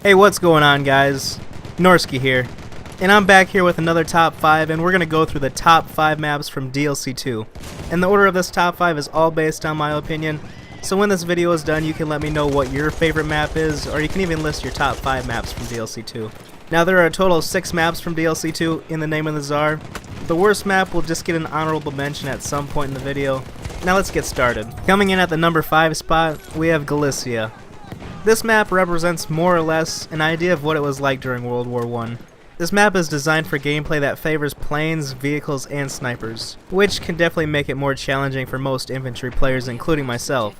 Hey, what's going on, guys? Norsky here, and I'm back here with another top 5, and we're going to go through the top 5 maps from DLC 2. And the order of this top 5 is all based on my opinion, so when this video is done you can let me know what your favorite map is, or you can even list your top 5 maps from DLC 2. Now there are a total of 6 maps from DLC 2 in the Name of the Tsar. The worst map will just get an honorable mention at some point in the video. Now let's get started. Coming in at the number 5 spot, we have Galicia. This map represents more or less an idea of what it was like during World War I. This map is designed for gameplay that favors planes, vehicles, and snipers, which can definitely make it more challenging for most infantry players, including myself.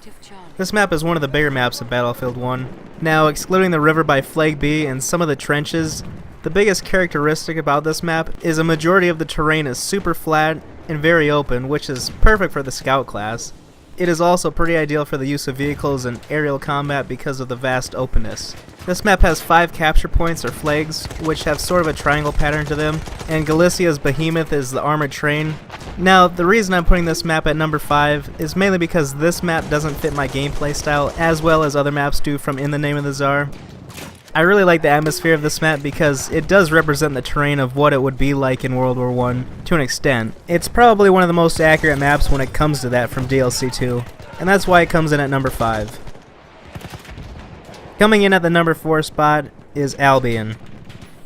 This map is one of the bigger maps of Battlefield 1. Now, excluding the river by Flag B and some of the trenches, the biggest characteristic about this map is a majority of the terrain is super flat and very open, which is perfect for the scout class. It is also pretty ideal for the use of vehicles and aerial combat because of the vast openness. This map has 5 capture points or flags, which have sort of a triangle pattern to them, and Galicia's behemoth is the armored train. Now, the reason I'm putting this map at number 5 is mainly because this map doesn't fit my gameplay style as well as other maps do from In the Name of the Tsar. I really like the atmosphere of this map because it does represent the terrain of what it would be like in World War I to an extent. It's probably one of the most accurate maps when it comes to that from DLC 2, and that's why it comes in at number 5. Coming in at the number 4 spot is Albion.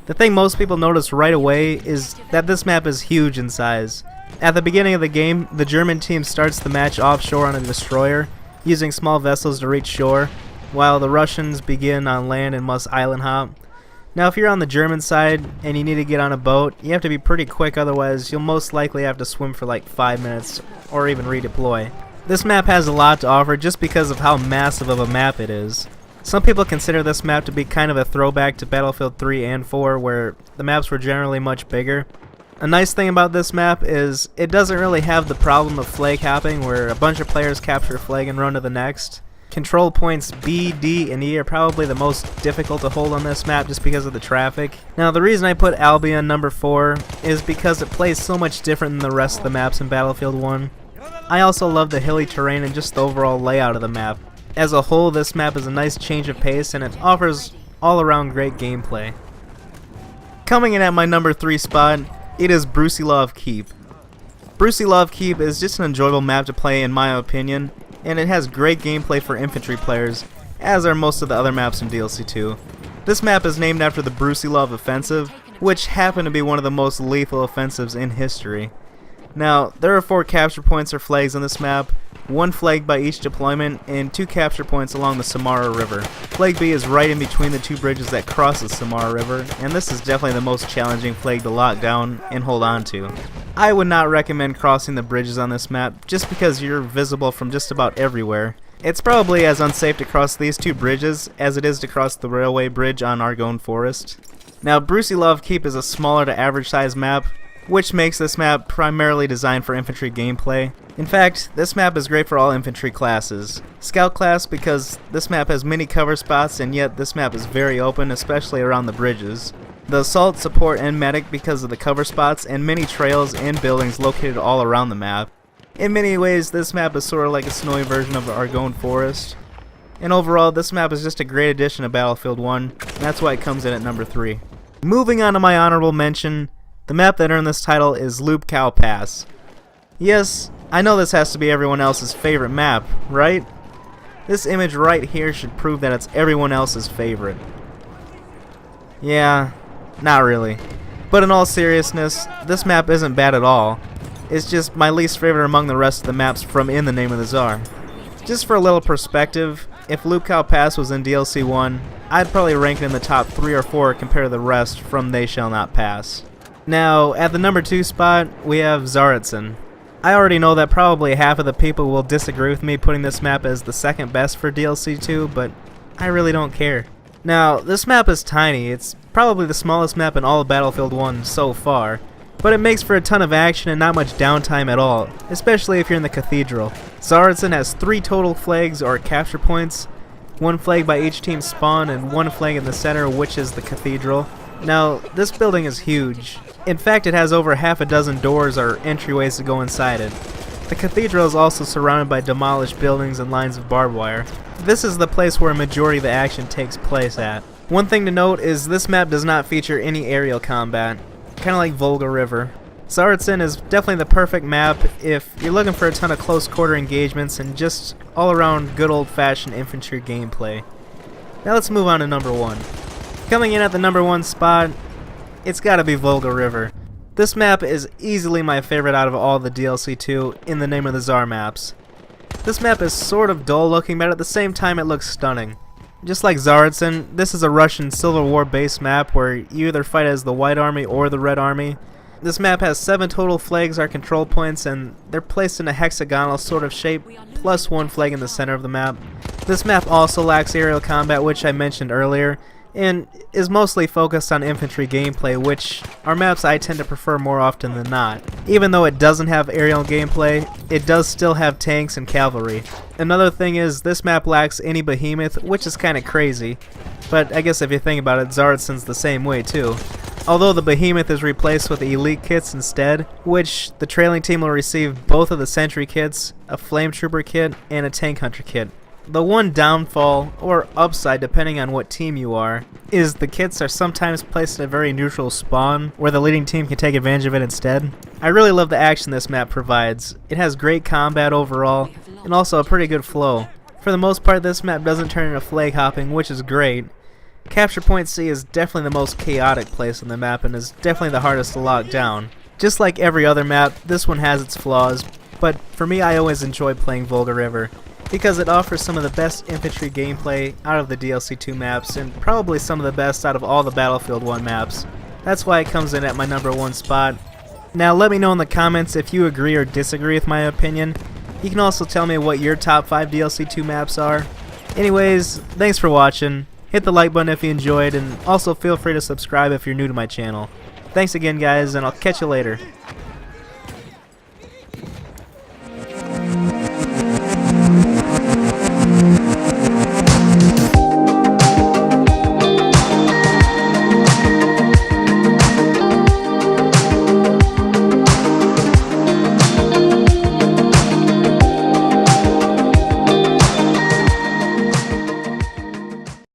The thing most people notice right away is that this map is huge in size. At the beginning of the game, the German team starts the match offshore on a destroyer, using small vessels to reach shore, while the Russians begin on land and must island hop. Now if you're on the German side and you need to get on a boat, you have to be pretty quick, otherwise you'll most likely have to swim for like 5 minutes or even redeploy. This map has a lot to offer just because of how massive of a map it is. Some people consider this map to be kind of a throwback to Battlefield 3 and 4, where the maps were generally much bigger. A nice thing about this map is it doesn't really have the problem of flag hopping, where a bunch of players capture a flag and run to the next. Control points B, D, and E are probably the most difficult to hold on this map just because of the traffic. Now the reason I put Albion number 4 is because it plays so much different than the rest of the maps in Battlefield 1. I also love the hilly terrain and just the overall layout of the map. As a whole, this map is a nice change of pace and it offers all around great gameplay. Coming in at my number 3 spot, it is Brusilov Keep. Brusilov Keep is just an enjoyable map to play in my opinion, and it has great gameplay for infantry players, as are most of the other maps in DLC 2. This map is named after the Brusilov offensive, which happened to be one of the most lethal offensives in history. Now, there are 4 capture points or flags on this map, 1 flag by each deployment, and 2 capture points along the Samara River. Flag B is right in between the 2 bridges that cross the Samara River, and this is definitely the most challenging flag to lock down and hold on to. I would not recommend crossing the bridges on this map just because you're visible from just about everywhere. It's probably as unsafe to cross these 2 bridges as it is to cross the railway bridge on Argonne Forest. Now, Brusilov Keep is a smaller to average size map, which makes this map primarily designed for infantry gameplay. In fact, this map is great for all infantry classes. Scout class because this map has many cover spots, and yet this map is very open, especially around the bridges. The assault, support, and medic because of the cover spots and many trails and buildings located all around the map. In many ways, this map is sort of like a snowy version of the Argonne Forest. And overall, this map is just a great addition to Battlefield 1, and that's why it comes in at number 3. Moving on to my honorable mention, the map that earned this title is Lubkow Pass. Yes, I know this has to be everyone else's favorite map, right? This image right here should prove that it's everyone else's favorite. Yeah, not really. But in all seriousness, this map isn't bad at all. It's just my least favorite among the rest of the maps from In the Name of the Tsar. Just for a little perspective, if Lubkow Pass was in DLC 1, I'd probably rank it in the top 3 or 4 compared to the rest from They Shall Not Pass. Now, at the number 2 spot, we have Tsaritsyn. I already know that probably half of the people will disagree with me putting this map as the second best for DLC 2, but I really don't care. Now, this map is tiny. It's probably the smallest map in all of Battlefield 1 so far, but it makes for a ton of action and not much downtime at all, especially if you're in the Cathedral. Tsaritsyn has 3 total flags or capture points, 1 flag by each team spawn and 1 flag in the center, which is the Cathedral. Now, this building is huge. In fact, it has over half a dozen doors or entryways to go inside it. The cathedral is also surrounded by demolished buildings and lines of barbed wire. This is the place where a majority of the action takes place at. One thing to note is this map does not feature any aerial combat, kinda like Volga River. Tsar is definitely the perfect map if you're looking for a ton of close quarter engagements and just all around good old fashioned infantry gameplay. Now let's move on to number 1. Coming in at the number 1 spot, it's gotta be Volga River. This map is easily my favorite out of all the DLC 2 in the Name of the Tsar maps. This map is sort of dull looking, but at the same time it looks stunning. Just like Tsar, this is a Russian Civil War based map where you either fight as the White Army or the Red Army. This map has 7 total flags or control points, and they're placed in a hexagonal sort of shape, plus 1 flag in the center of the map. This map also lacks aerial combat, which I mentioned earlier, and is mostly focused on infantry gameplay, which are maps I tend to prefer more often than not. Even though it doesn't have aerial gameplay, it does still have tanks and cavalry. Another thing is, this map lacks any behemoth, which is kinda crazy, but I guess if you think about it, Tsar's the same way too. Although the behemoth is replaced with elite kits instead, which the trailing team will receive both of the sentry kits, a flame trooper kit, and a tank hunter kit. The one downfall, or upside depending on what team you are, is the kits are sometimes placed in a very neutral spawn where the leading team can take advantage of it instead. I really love the action this map provides. It has great combat overall, and also a pretty good flow. For the most part, this map doesn't turn into flag hopping, which is great. Capture Point C is definitely the most chaotic place on the map and is definitely the hardest to lock down. Just like every other map, this one has its flaws, but for me I always enjoy playing Volga River, because it offers some of the best infantry gameplay out of the DLC 2 maps, and probably some of the best out of all the Battlefield 1 maps. That's why it comes in at my number 1 spot. Now let me know in the comments if you agree or disagree with my opinion. You can also tell me what your top 5 DLC 2 maps are. Anyways, thanks for watching. Hit the like button if you enjoyed, and also feel free to subscribe if you're new to my channel. Thanks again guys, and I'll catch you later.